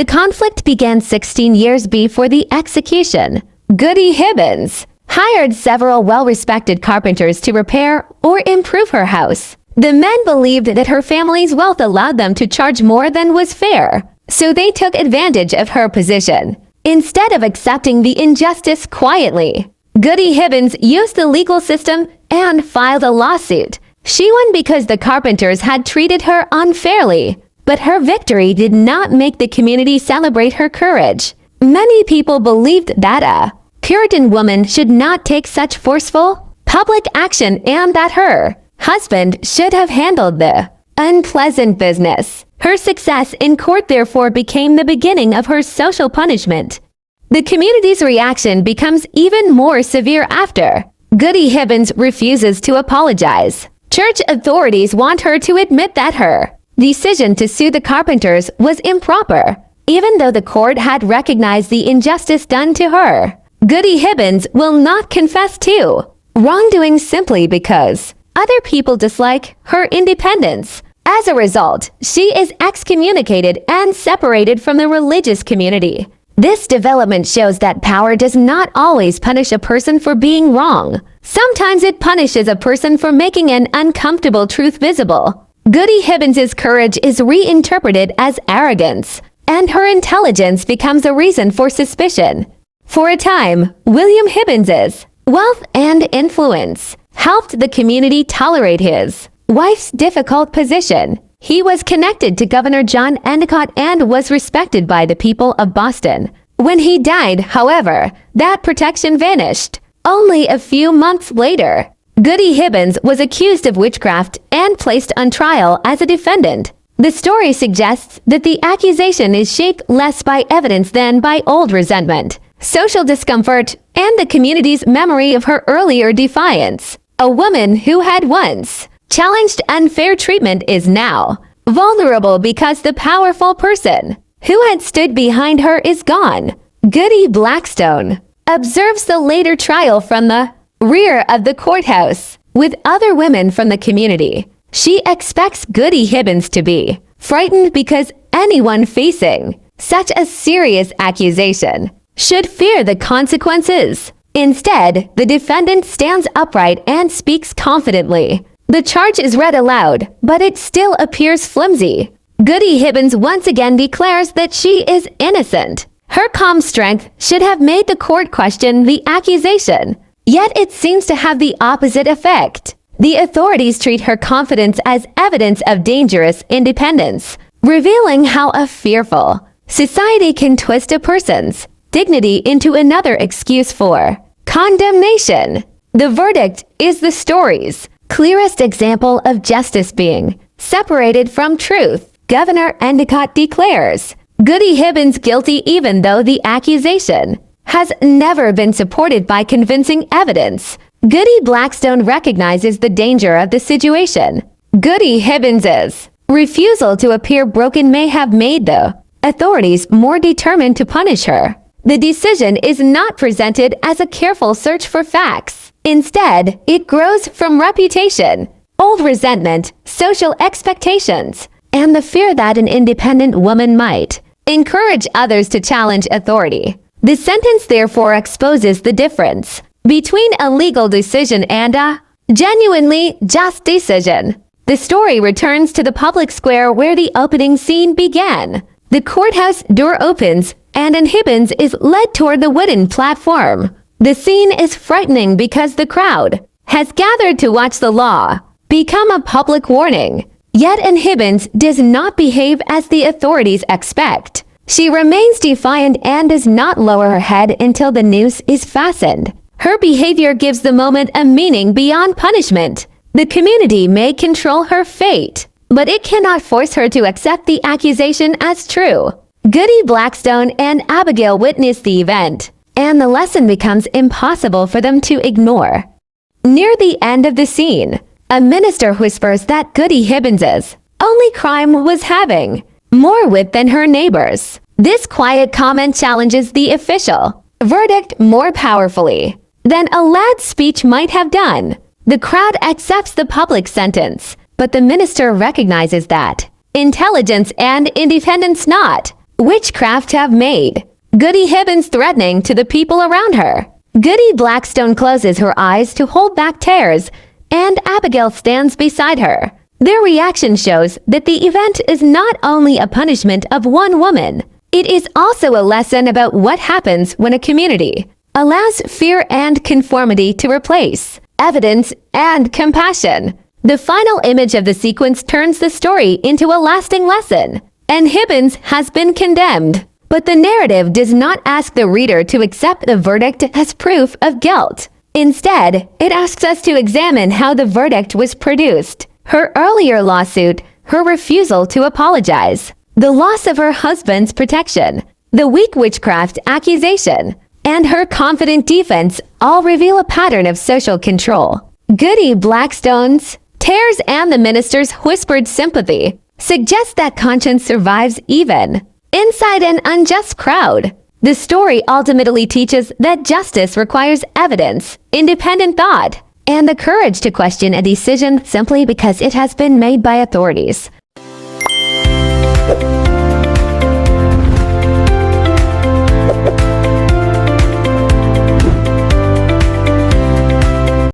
The conflict began 16 years before the execution. Goody Hibbins hired several well-respected carpenters to repair or improve her house. The men believed that her family's wealth allowed them to charge more than was fair, so they took advantage of her position. Instead of accepting the injustice quietly, Goody Hibbins used the legal system and filed a lawsuit. She won because the carpenters had treated her unfairly, but her victory did not make the community celebrate her courage. Many people believed that a Puritan woman should not take such forceful public action and that her husband should have handled the unpleasant business. Her success in court therefore became the beginning of her social punishment. The community's reaction becomes even more severe after Goody Hibbins refuses to apologize. Church authorities want her to admit that her decision to sue the carpenters was improper, even though the court had recognized the injustice done to her. Goody Hibbins will not confess to wrongdoing simply because other people dislike her independence. As a result, she is excommunicated and separated from the religious community. This development shows that power does not always punish a person for being wrong. Sometimes it punishes a person for making an uncomfortable truth visible. Goody Hibbins's courage is reinterpreted as arrogance, and her intelligence becomes a reason for suspicion. For a time, William Hibbins's wealth and influence helped the community tolerate his wife's difficult position. He was connected to Governor John Endicott and was respected by the people of Boston. When he died, however, that protection vanished. Only a few months later, Goody Hibbins was accused of witchcraft and placed on trial as a defendant. The story suggests that the accusation is shaped less by evidence than by old resentment, social discomfort, and the community's memory of her earlier defiance. A woman who had once challenged unfair treatment is now vulnerable because the powerful person who had stood behind her is gone. Goody Blackstone observes the later trial from the rear of the courthouse with other women from the community. She expects Goody Hibbins to be frightened because anyone facing such a serious accusation should fear the consequences. Instead, the defendant stands upright and speaks confidently. The charge is read aloud, but it still appears flimsy. Goody Hibbins once again declares that she is innocent. Her calm strength should have made the court question the accusation, yet it seems to have the opposite effect. The authorities treat her confidence as evidence of dangerous independence, revealing how a fearful society can twist a person's dignity into another excuse for condemnation. The verdict is the story's clearest example of justice being separated from truth. Governor Endicott declares Goody Hibbins guilty even though the accusation has never been supported by convincing evidence. Goody Blackstone recognizes the danger of the situation. Goody Hibbins's refusal to appear broken may have made the authorities more determined to punish her. The decision is not presented as a careful search for facts. Instead, it grows from reputation, old resentment, social expectations, and the fear that an independent woman might encourage others to challenge authority. The sentence therefore exposes the difference between a legal decision and a genuinely just decision. The story returns to the public square where the opening scene began. The courthouse door opens and Hibbins is led toward the wooden platform. The scene is frightening because the crowd has gathered to watch the law become a public warning. Yet Hibbins does not behave as the authorities expect. She remains defiant and does not lower her head until the noose is fastened. Her behavior gives the moment a meaning beyond punishment. The community may control her fate, but it cannot force her to accept the accusation as true. Goody Blackstone and Abigail witness the event, and the lesson becomes impossible for them to ignore. Near the end of the scene, a minister whispers that Goody Hibbins's only crime was having more wit than her neighbors. This quiet comment challenges the official verdict more powerfully than a loud speech might have done. The crowd accepts the public sentence, but the minister recognizes that intelligence and independence not witchcraft have made. Goody Hibbins threatening to the people around her. Goody Blackstone closes her eyes to hold back tears, and Abigail stands beside her. Their reaction shows that the event is not only a punishment of one woman, it is also a lesson about what happens when a community allows fear and conformity to replace evidence and compassion. The final image of the sequence turns the story into a lasting lesson, and Hibbins has been condemned. But the narrative does not ask the reader to accept the verdict as proof of guilt. Instead, it asks us to examine how the verdict was produced. Her earlier lawsuit, her refusal to apologize, the loss of her husband's protection, the weak witchcraft accusation, and her confident defense all reveal a pattern of social control. Goody Blackstone's tears and the minister's whispered sympathy suggest that conscience survives even inside an unjust crowd. The story ultimately teaches that justice requires evidence, independent thought, and the courage to question a decision simply because it has been made by authorities.